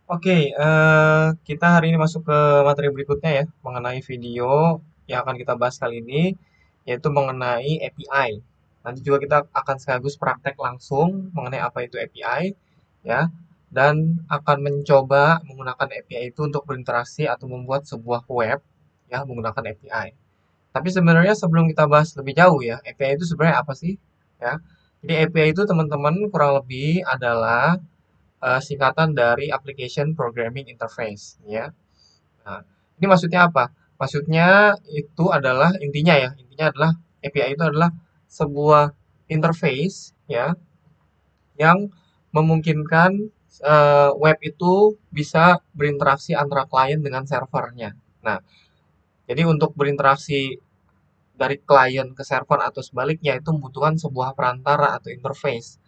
Oke, kita hari ini masuk ke materi berikutnya ya, mengenai video yang akan kita bahas kali ini, yaitu mengenai API. Nanti juga kita akan sekaligus praktek langsung mengenai apa itu API, ya, dan akan mencoba menggunakan API itu untuk berinteraksi atau membuat sebuah web, ya, menggunakan API. Tapi sebenarnya sebelum kita bahas lebih jauh ya, API itu sebenarnya apa sih? Ya, jadi API itu teman-teman kurang lebih adalah singkatan dari Application Programming Interface, ya. Nah, ini maksudnya apa? Maksudnya itu adalah intinya adalah API itu adalah sebuah interface ya yang memungkinkan web itu bisa berinteraksi antara klien dengan servernya. Nah, jadi untuk berinteraksi dari klien ke server atau sebaliknya itu membutuhkan sebuah perantara atau interface.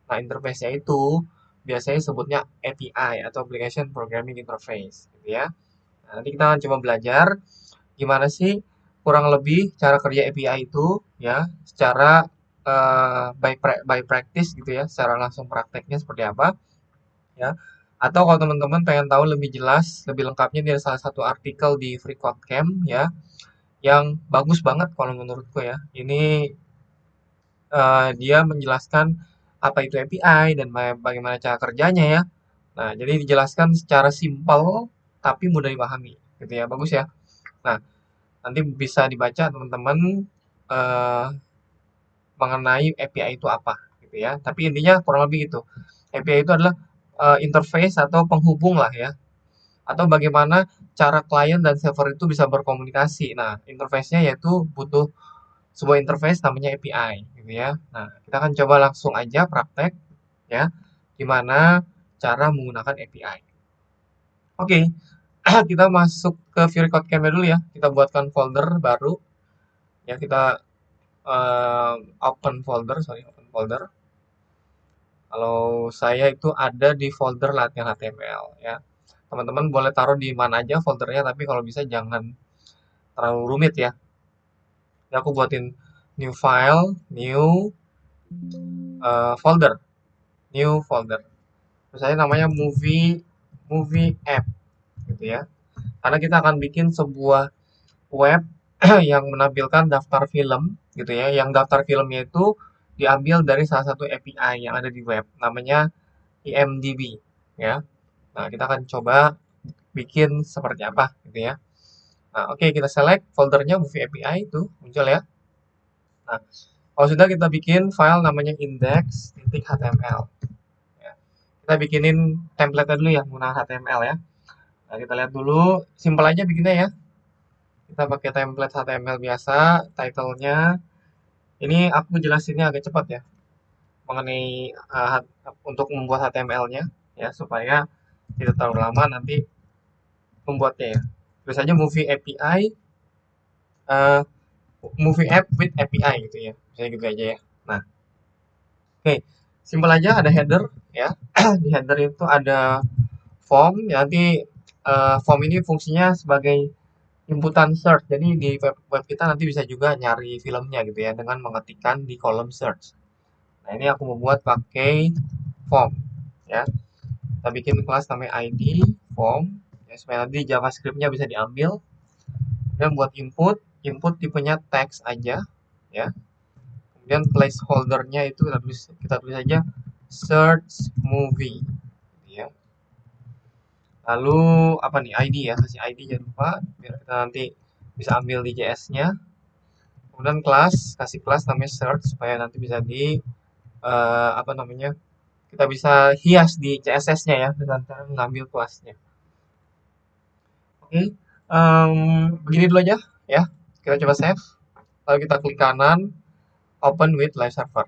Nah, interface-nya itu biasanya sebutnya API atau Application Programming Interface, gitu ya. Nah, nanti kita akan coba belajar gimana sih kurang lebih cara kerja API itu, ya, secara by practice gitu ya, secara langsung prakteknya seperti apa, ya. Atau kalau teman-teman pengen tahu lebih jelas, lebih lengkapnya di salah satu artikel di FreeCodeCamp, ya, yang bagus banget kalau menurutku ya. Ini dia menjelaskan apa itu API dan bagaimana cara kerjanya ya. Nah, jadi dijelaskan secara simpel tapi mudah dipahami, gitu ya. Bagus ya. Nah, nanti bisa dibaca teman-teman eh, mengenai API itu apa, gitu ya. Tapi intinya kurang lebih gitu. API itu adalah interface atau penghubung lah ya, atau bagaimana cara klien dan server itu bisa berkomunikasi. Nah, interface-nya yaitu butuh sebuah interface namanya API, gitu ya. Nah, kita akan coba langsung aja praktek ya, gimana cara menggunakan API. Oke, kita masuk ke Fury Code Camp dulu ya. Kita buatkan folder baru. Ya, kita open folder, open folder. Kalau saya itu ada di folder latihan HTML ya. Teman-teman boleh taruh di mana aja foldernya, tapi kalau bisa jangan terlalu rumit ya. Ya, aku buatin new file, new folder, new folder. Terus saya namanya movie app gitu ya. Karena kita akan bikin sebuah web yang menampilkan daftar film gitu ya, yang daftar filmnya itu diambil dari salah satu API yang ada di web, namanya IMDb ya. Nah, kita akan coba bikin seperti apa gitu ya. Nah, oke, kita select foldernya movie API itu muncul ya. Nah, kalau sudah kita bikin file namanya index.html ya. Kita bikinin template dulu ya menggunakan HTML ya. Nah, kita lihat dulu, simpel aja bikinnya ya. Kita pakai template HTML biasa, title-nya. Ini aku jelasinnya agak cepat ya, mengenai untuk membuat HTML-nya ya, supaya tidak terlalu lama nanti membuatnya ya. Tulis aja movie API, uh, movie app with API gitu ya. Misalnya gitu aja ya. Nah, oke. Simpel aja, ada header ya. Di header itu ada form ya, nanti form ini fungsinya sebagai inputan search. Jadi di web kita nanti bisa juga nyari filmnya gitu ya dengan mengetikkan di kolom search. Nah, ini aku membuat pakai form ya. Kita bikin kelas namanya ID form ya, supaya nanti JavaScript-nya bisa diambil. Kemudian buat input tipenya text aja ya. Kemudian placeholder-nya itu kita tulis aja search movie ya. Lalu apa nih, ID ya, kasih ID jangan lupa biar kita nanti bisa ambil di JS-nya. Kemudian kasih kelas namanya search supaya nanti bisa di apa namanya, kita bisa hias di CSS-nya ya dengan cara mengambil kelasnya. Oke, begini dulu aja ya. Kita coba save. Lalu kita klik kanan, open with live server.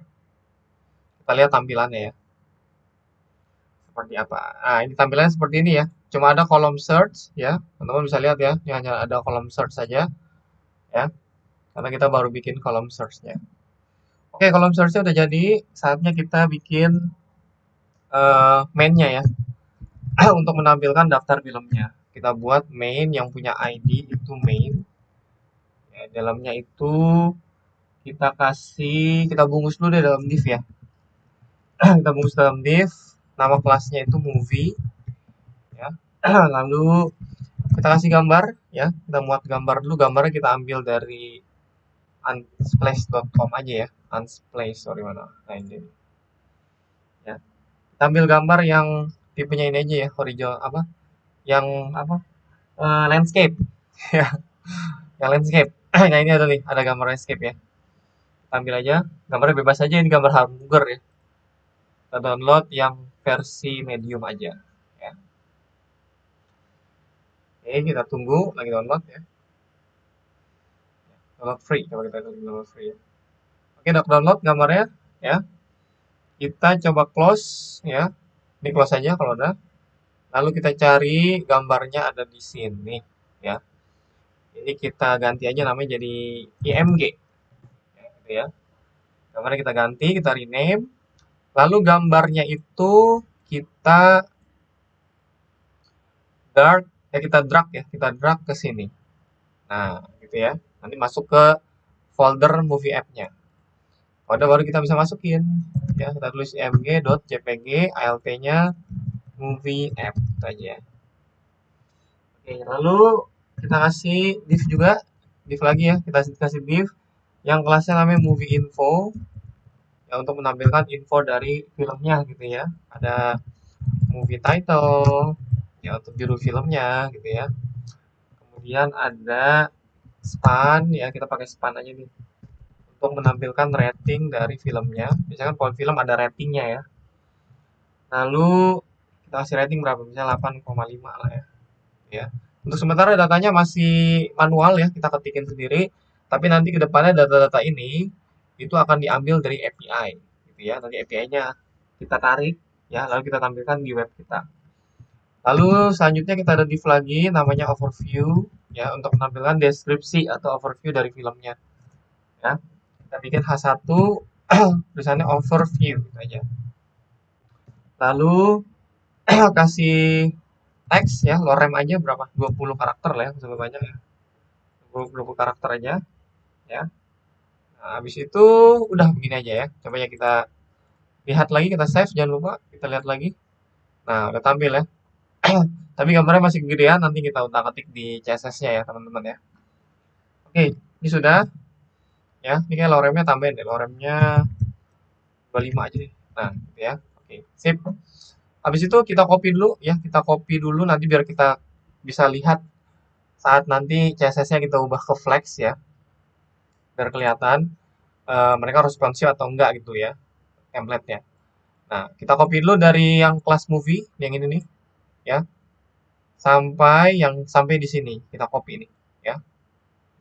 Kita lihat tampilannya ya, seperti apa. Nah, ini tampilannya seperti ini ya. Cuma ada kolom search ya. Teman-teman bisa lihat ya, ini hanya ada kolom search saja ya. Karena kita baru bikin kolom search-nya. Oke, kolom search-nya udah jadi. Saatnya kita bikin main-nya ya. Untuk menampilkan daftar filmnya. Kita buat main yang punya ID itu main. Ya, dalamnya itu kita bungkus dulu deh dalam div ya. Kita bungkus dalam div. Nama kelasnya itu movie Lalu kita kasih gambar ya, kita muat gambar dulu. Gambarnya kita ambil dari unsplash.com aja ya. Unsplash, sorry mana? Nah ini ya. Kita ambil gambar yang tipenya ini aja ya, horizontal apa? Yang apa? Landscape. Ya, yang landscape. Nah ini ada nih, ada gambar landscape ya. Kita ambil aja, gambarnya bebas aja, ini gambar hamburger ya. Kita download yang versi medium aja ya. Oke, kita tunggu lagi download ya. Download free, coba kita download free ya. Oke, udah download gambarnya ya. Kita coba close ya. Ini close aja kalau udah. Lalu kita cari gambarnya ada di sini ya. Ini kita ganti aja namanya jadi IMG ya, gitu ya. Gambarnya kita ganti, kita rename. Lalu gambarnya itu kita kita drag ya, kita drag ke sini. Nah, gitu ya. Nanti masuk ke folder movie app-nya. Udah baru kita bisa masukin. Ya, kita tulis img.jpg, alt-nya movie app itu aja. Oke, lalu kita kasih div juga, div lagi ya. Kita kasih div yang kelasnya namanya movie info. Ya, untuk menampilkan info dari filmnya gitu ya. Ada movie title, ya untuk judul filmnya gitu ya. Kemudian ada span ya, kita pakai span aja nih untuk menampilkan rating dari filmnya. Misalkan kalau film ada ratingnya ya. Lalu kita kasih rating berapa? Misalnya 8,5 lah ya. Ya. Untuk sementara datanya masih manual ya, kita ketikin sendiri. Tapi nanti ke depannya data-data ini itu akan diambil dari API gitu ya. Nanti API-nya kita tarik ya, lalu kita tampilkan di web kita. Lalu selanjutnya kita ada div lagi namanya overview ya, untuk menampilkan deskripsi atau overview dari filmnya ya. Kita bikin H1 tulisannya overview gitu aja. Lalu kasih teks ya, lorem aja berapa? 20 karakter lah ya, sampai banyak ya. 20 karakter aja ya. Nah, habis itu udah begini aja ya. Coba ya kita lihat lagi, kita save, jangan lupa kita lihat lagi. Nah, udah tampil ya. Tapi gambarnya masih kegedean, nanti kita utak-atik di CSS-nya ya, teman-teman ya. Oke, ini sudah ya. Ini kayak loremnya tambahin deh, loremnya 25 aja deh. Nah, gitu ya. Oke, sip. Habis itu kita copy dulu ya, kita copy dulu nanti biar kita bisa lihat saat nanti CSS-nya kita ubah ke flex ya, biar kelihatan mereka responsif atau enggak gitu ya, template-nya. Nah, kita copy dulu dari yang kelas movie, yang ini nih, ya, sampai di sini, kita copy nih, ya.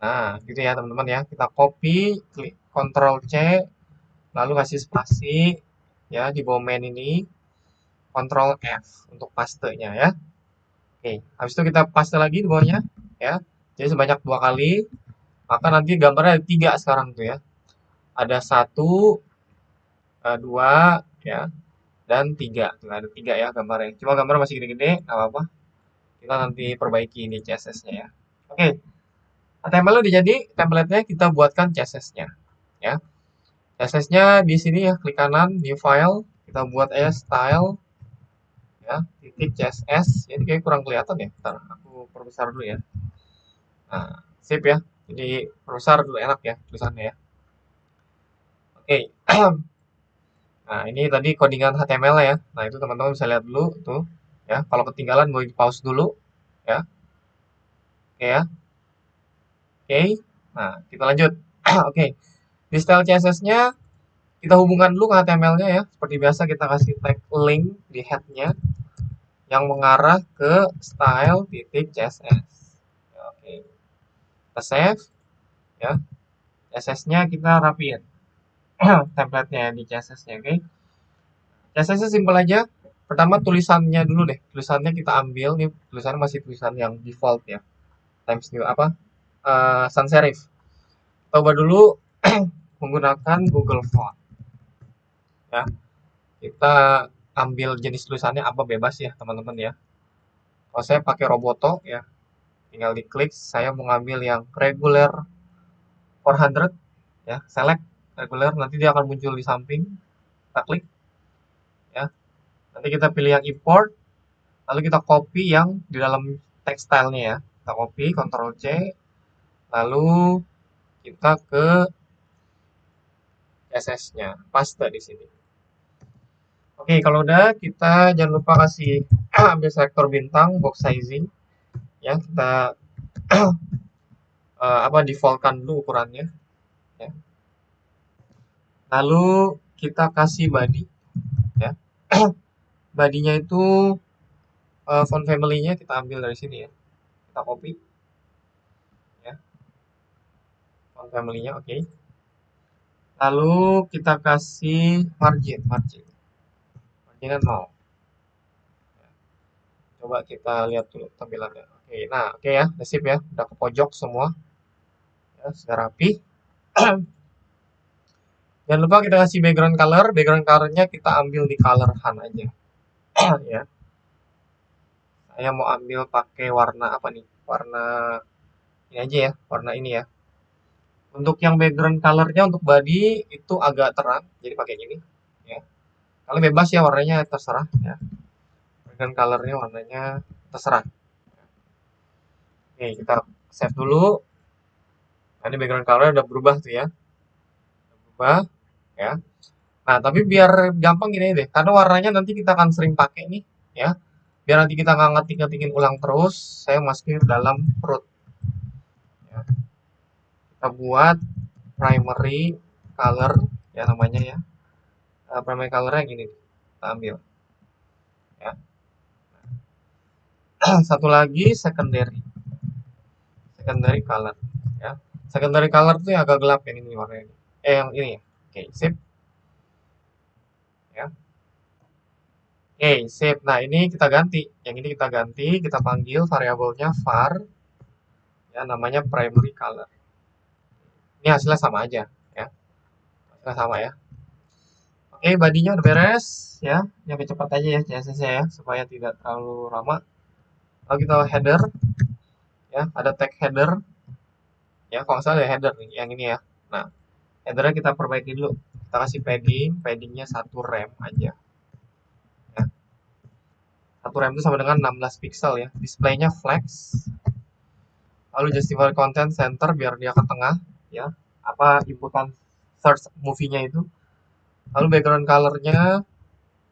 Nah, gitu ya teman-teman ya, kita copy, klik Ctrl C, lalu kasih spasi, ya, di bawah main ini, Ctrl F untuk pastenya ya. Oke, habis itu kita paste lagi di bawahnya, ya. Jadi sebanyak 2 kali, maka nanti gambarnya ada 3 sekarang tuh ya. Ada 1, 2, ya, dan 3. Tuh, ada 3 ya gambarnya. Cuma gambar masih gede-gede, nggak apa-apa. Kita nanti perbaiki ini CSS-nya ya. Oke, HTML udah jadi, template-nya kita buatkan CSS-nya. Ya, CSS-nya di sini ya, klik kanan, new file, kita buat aja style, ya, titik CSS. Ini kayak kurang kelihatan ya. Bentar, aku perbesar dulu ya. Nah, sip ya. Jadi perbesar dulu enak ya tulisannya ya. Oke. Nah, ini tadi codingan HTML ya. Nah, itu teman-teman bisa lihat dulu tuh ya. Kalau ketinggalan boleh di-pause dulu ya. Oke ya. Oke. Nah, kita lanjut. Oke. Di style CSS-nya kita hubungkan dulu ke HTML-nya ya. Seperti biasa kita kasih tag link di head-nya yang mengarah ke style titik CSS. Oke. Kita save ya. CSS-nya kita rapiin. Template-nya di CSS-nya, oke. CSS-nya simpel aja. Pertama tulisannya dulu deh. Tulisannya kita ambil nih, tulisannya masih tulisan yang default ya. Times New apa? Sans serif. Coba dulu menggunakan Google Font. Ya, kita ambil jenis tulisannya apa bebas ya teman-teman ya. Kalau saya pakai Roboto ya, tinggal diklik. Saya mau ngambil yang regular 400 ya, select regular. Nanti dia akan muncul di samping. Kita klik ya. Nanti kita pilih yang import. Lalu kita copy yang di dalam text style-nya ya. Kita copy, Ctrl C, lalu kita ke CSS-nya, paste di sini. Oke, kalau udah kita jangan lupa kasih ambil selektor bintang, box sizing, ya kita default-kan dulu ukurannya, ya. Lalu kita kasih body, ya. Badinya itu font family-nya kita ambil dari sini ya, kita copy, ya, font family-nya, oke. Lalu kita kasih marginnya 0. Coba kita lihat dulu tampilannya. Oke, nah oke ya, udah sip ya, udah ke pojok semua, ya, sudah rapi. Jangan lupa kita kasih background colornya kita ambil di color Han aja. Ya, saya mau ambil pakai warna apa nih? Warna ini aja ya, warna ini ya. Untuk yang background colornya untuk body itu agak terang, jadi pakai gini. Ya, kalian bebas ya warnanya terserah ya. Background colornya warnanya terserah. Oke, kita save dulu. Nah, ini background color udah berubah tuh ya, udah berubah ya. Nah, tapi biar gampang gini deh, karena warnanya nanti kita akan sering pakai nih ya. Biar nanti kita nggak ngetik-ngetikin ulang terus, saya masukin ke dalam root. Ya. Kita buat primary color ya namanya ya. Primary colornya gini, kita ambil. Ya. Satu lagi secondary color. Ya. Secondary color itu yang agak gelap yang ini warnanya. Yang ini. Oke, sip. Ya. Oke, sip. Nah, ini kita ganti. Yang ini kita ganti, kita panggil variabelnya var ya namanya primary color. Ini hasilnya sama aja ya. Hasilnya sama ya. Oke, badinya udah beres ya. Yang cepat aja ya CSS-nya ya supaya tidak terlalu lama. Lalu kita header ya, ada tag header ya. Kalau nggak salah ada header nih yang ini ya. Nah, headernya kita perbaiki dulu. Kita kasih paddingnya 1 rem aja. Ya. 1 rem itu sama dengan 16 pixel ya. Displaynya flex. Lalu justify content center biar dia ke tengah ya. Apa inputan search movie-nya itu. Lalu background color-nya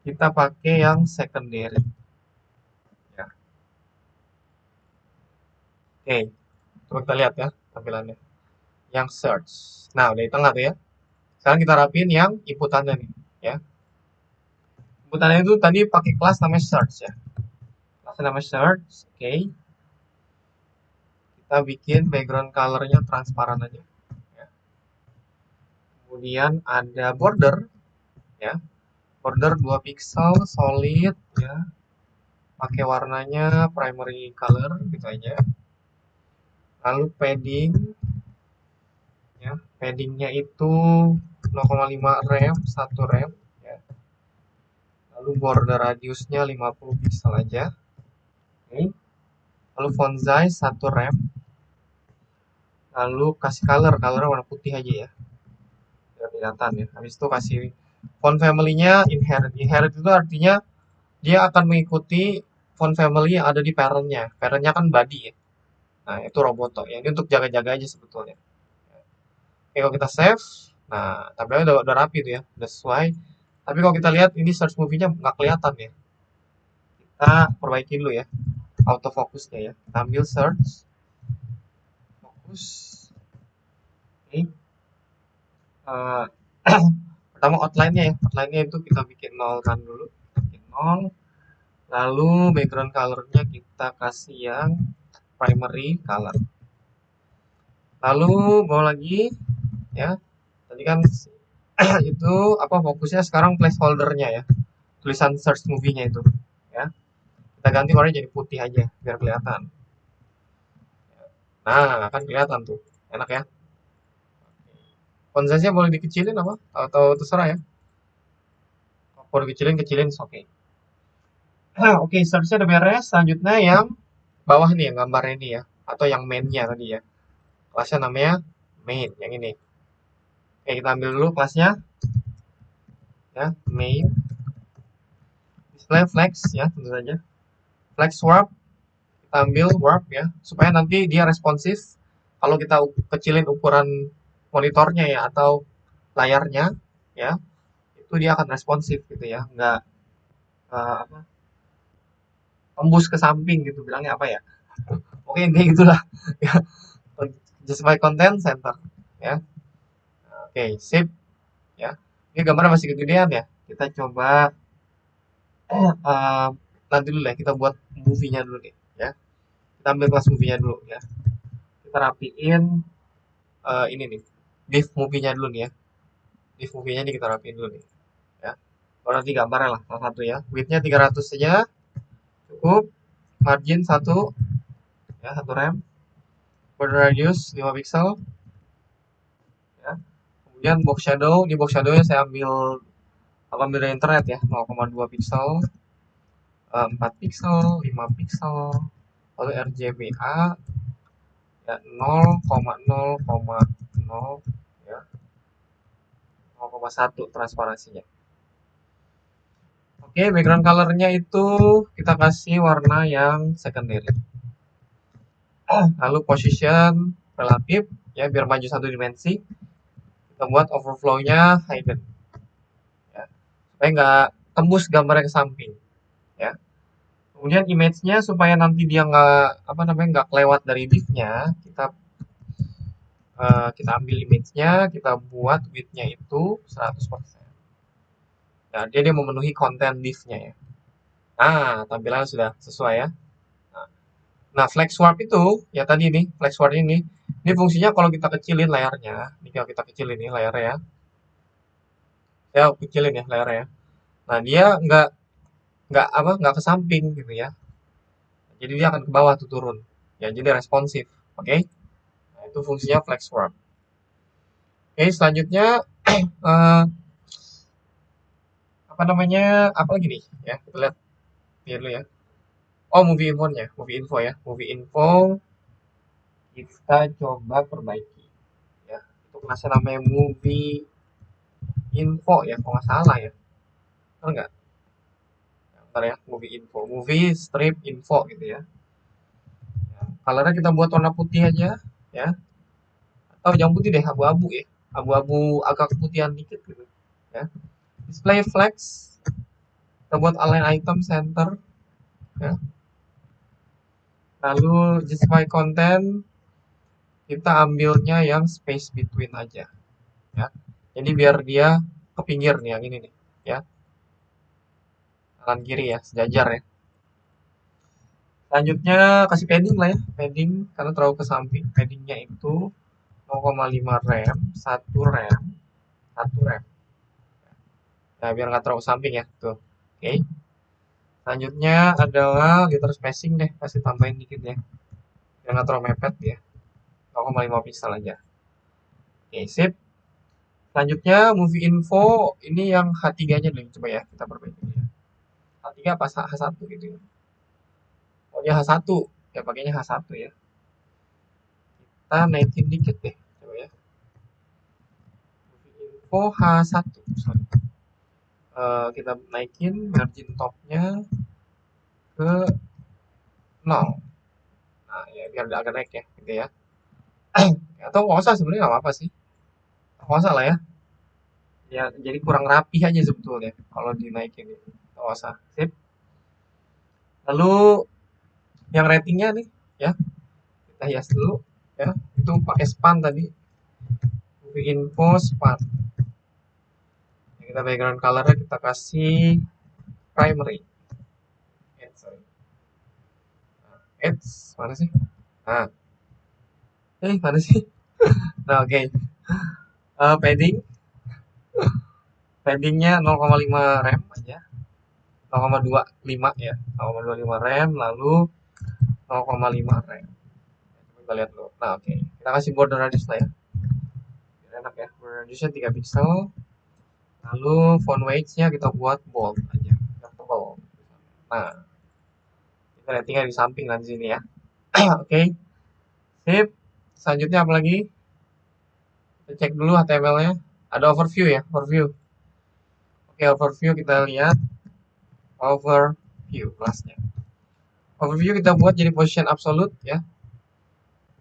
kita pakai yang secondary. Ya. Oke, coba kita lihat ya tampilannya. Yang search. Nah, udah di tengah tuh ya. Sekarang kita rapiin yang inputannya nih, ya. Inputannya itu tadi pakai kelas namanya search ya. Kelas namanya search, oke. Kita bikin background color-nya transparan aja. Ya. Kemudian ada border, ya. Border 2 pixel, solid, ya. Pakai warnanya primary color, gitu aja. Lalu padding, ya. Paddingnya itu 0,5 rem, 1 rem, ya. Lalu border radiusnya 50 pixel aja. Oke. Lalu font size 1 rem. Lalu kasih colornya warna putih aja ya. Biar kelihatan ya. Habis itu kasih font family-nya inherit. Inherit itu artinya dia akan mengikuti font family yang ada di parent-nya. Parent-nya kan body ya. Nah, itu Roboto. Ya, ini untuk jaga-jaga aja sebetulnya. Oke, kalau kita save, nah, tampilnya udah rapi tuh ya, udah sesuai. Tapi kalau kita lihat ini search movie-nya nggak kelihatan ya. Kita perbaiki dulu ya, autofocusnya ya. Kita ambil search, fokus. Oke. Pertama outline-nya ya, outline-nya itu kita bikin 0 kan dulu. Bikin 0. Lalu background color-nya kita kasih yang primary color. Lalu mau lagi ya. Tadi kan itu apa fokusnya sekarang placeholder-nya ya. Tulisan search movie-nya itu ya. Kita ganti warnanya jadi putih aja biar kelihatan. Nah, kan kelihatan tuh. Enak ya. Font size-nya boleh dikecilin apa? Atau terserah ya. Kalau dikecilin, kecilin, oke. Okay. Oke, search-nya udah beres. Selanjutnya yang bawah nih, yang gambar ini ya. Atau yang main-nya tadi ya. Kelasnya namanya main, yang ini. Oke, kita ambil dulu kelasnya. Ya, main. Display flex ya, tentu saja. flex warp, kita ambil warp ya, supaya nanti dia responsif kalau kita kecilin ukuran monitornya ya, atau layarnya ya, itu dia akan responsif gitu ya, nggak apa, tembus ke samping gitu, bilangnya apa ya, oke kayak gitulah ya. Justify content center ya. Oke, sip ya. Ini gambarnya masih kegedean ya, kita coba nanti dulu ya, kita buat movie-nya dulu nih ya. Kita ambil kelas movie-nya dulu ya, kita rapiin ini nih, div movie-nya dulu nih ya. Div movie-nya nih kita rapiin dulu nih ya. Kalau nanti gambarnya lah salah satu ya, width-nya 300 saja cukup, margin 1 ya, 1 rem, border radius 5 pixel ya. Kemudian box shadow, di box shadow-nya saya ambil dari internet ya, 0,2 pixel, 4 pixel, 5 pixel, lalu RGBA ya 0,0,0 ya, 0,1 transparansinya. Oke, background colornya itu kita kasih warna yang secondary. Lalu position relatif ya, biar maju 1 dimensi. Kita buat overflow-nya hidden ya, supaya nggak tembus gambarnya ke samping ya. Kemudian image-nya supaya nanti dia nggak kelewat dari div-nya, kita ambil image-nya, kita buat width-nya itu 100%. Ya, dia memenuhi konten div-nya ya. Nah, tampilannya sudah sesuai ya. Nah, flex warp itu ya tadi nih, flex warp ini fungsinya kalau kita kecilin layarnya, ini kalau kita kecilin nih layarnya ya. Saya kecilin ya layarnya ya. Nah, dia nggak ke samping gitu ya. Jadi dia akan ke bawah tuh turun. Ya, jadi responsif. Oke. Nah, itu fungsinya flex warp. Oke, selanjutnya eh, apa namanya? Apa lagi nih? Ya, kita lihat dulu ya. Oh, movie info ya. Movie info kita coba perbaiki ya. Itu kelasnya namanya movie info ya, kalau nggak salah ya. Benar nggak? Bentar ya, movie strip info gitu ya. Colornya kita buat warna putih aja ya. Atau jangan putih deh, abu-abu ya. Abu-abu agak keputihan dikit gitu ya. Display flex kita buat align item center ya. Lalu justify content kita ambilnya yang space between aja ya. Jadi biar dia ke pinggir nih yang ini nih ya. Kanan kiri ya, sejajar ya. Selanjutnya kasih padding lah ya, padding karena terlalu ke samping. Paddingnya itu 0,5 rem, 1 rem, 1 rem. Nah, biar nggak terlalu ke samping ya, tuh. Oke. Selanjutnya adalah letter spacing deh, kasih tambahin dikit ya. Biar nggak terlalu mepet ya, 0,5 pixel aja. Oke, sip. Selanjutnya movie info ini yang H3-nya dulu, coba ya kita perbaiki ya. H3 apa H1 gitu ya. Oh ya H1, ya pakainya H1 ya. Kita naikin dikit deh, coba ya. Movie info H1, sorry. Kita naikin margin topnya ke 0. Nah, ya biar agak naik ya, gitu ya. Atau nggak usah sebenarnya nggak apa-apa sih. Nggak usah lah ya. Ya, jadi kurang rapi aja sebetulnya kalau dinaikin ini. Nggak usah. Sip. Lalu yang ratingnya nih, ya kita hias dulu. Ya, itu pakai span tadi. Movie info span. Ya, kita background colornya kita kasih primary. Sorry. Mana sih? Nah, mana sih? Nah, oke. Paddingnya 0,5 rem aja, 0,25 ya, 0,25 rem, lalu 0,5 rem. Kita lihat dulu. Nah, oke. Kita kasih border radius lah ya. Biar enak ya. Border radiusnya 3 pixel. Lalu font weight-nya kita buat bold aja. Biar tebal. Nah, kita ratingnya di samping nanti sini ya. Oke. Sip. Selanjutnya apa lagi? Kita cek dulu HTML-nya. Ada overview ya, overview. Oke, overview kita lihat overview kelasnya. Overview kita buat jadi position absolute ya.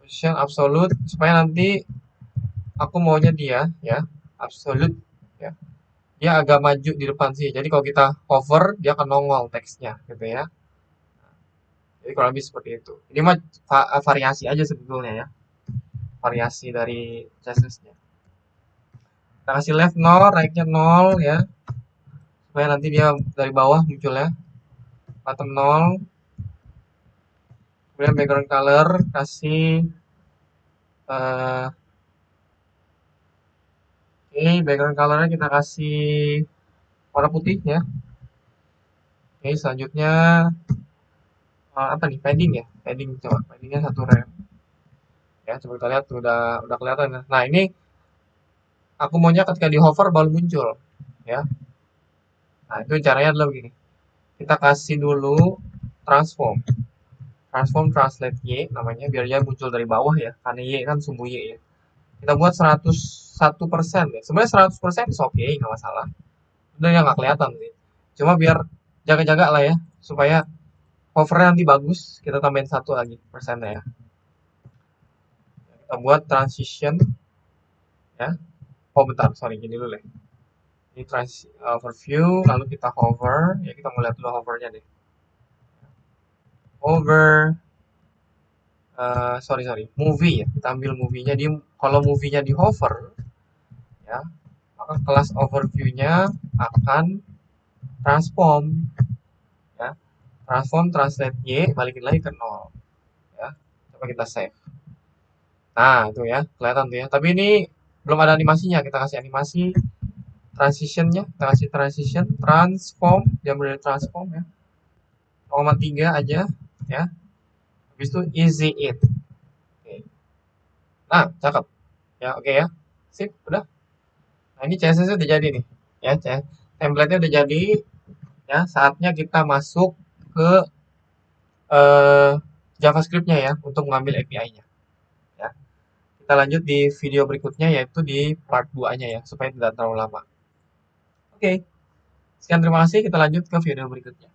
Position absolute supaya nanti aku maunya dia ya, absolute ya. Dia agak maju di depan sih. Jadi kalau kita hover dia akan nongol teksnya gitu ya. Jadi kurang lebih seperti itu. Ini mah variasi aja sebetulnya ya. Variasi dari CSS-nya. Kita kasih left 0, right-nya 0 ya. Supaya nanti dia dari bawah muncul ya. Bottom 0. Kemudian background color kasih oke, background colornya kita kasih warna putih ya. Oke, selanjutnya apa nih? Padding ya. Padding coba. Paddingnya 1 rem. Ya, coba kita lihat tuh udah kelihatan ya. Nah, ini aku maunya ketika di hover baru muncul ya. Nah, itu caranya adalah begini. Kita kasih dulu transform. Transform translate Y namanya biar dia muncul dari bawah ya. Karena Y kan sumbu Y ya. Kita buat 101% ya. Sebenarnya 100% is oke, nggak masalah. Udah yang nggak kelihatan sih. Cuma biar jaga-jaga lah ya. Supaya hovernya nanti bagus. Kita tambahin 1 lagi persennya ya. Kita buat transition ya. Oh bentar, sorry gini dulu deh. Ini overview, lalu kita hover, ya kita mau lihat dulu hovernya deh. Hover, sorry, movie ya. Kita ambil movie-nya di, kalau movie-nya di hover, ya, maka kelas overview-nya akan transform, ya. Transform translate Y, balikin lagi ke 0, ya. Coba kita save. Nah, itu ya, kelihatan tuh ya. Tapi ini belum ada animasinya, kita kasih animasi transitionnya, kita kasih transition, transform, dia dari transform ya. 0,3 aja, ya. Habis itu easy it. Oke. Nah, cakep. Ya, oke ya. Sip, udah. Nah, ini CSS udah jadi nih. Ya, template-nya udah jadi. Ya, saatnya kita masuk ke eh, JavaScript-nya ya untuk mengambil API-nya. Ya. Kita lanjut di video berikutnya yaitu di part 2-nya ya supaya tidak terlalu lama. Oke. Sekian terima kasih, kita lanjut ke video berikutnya.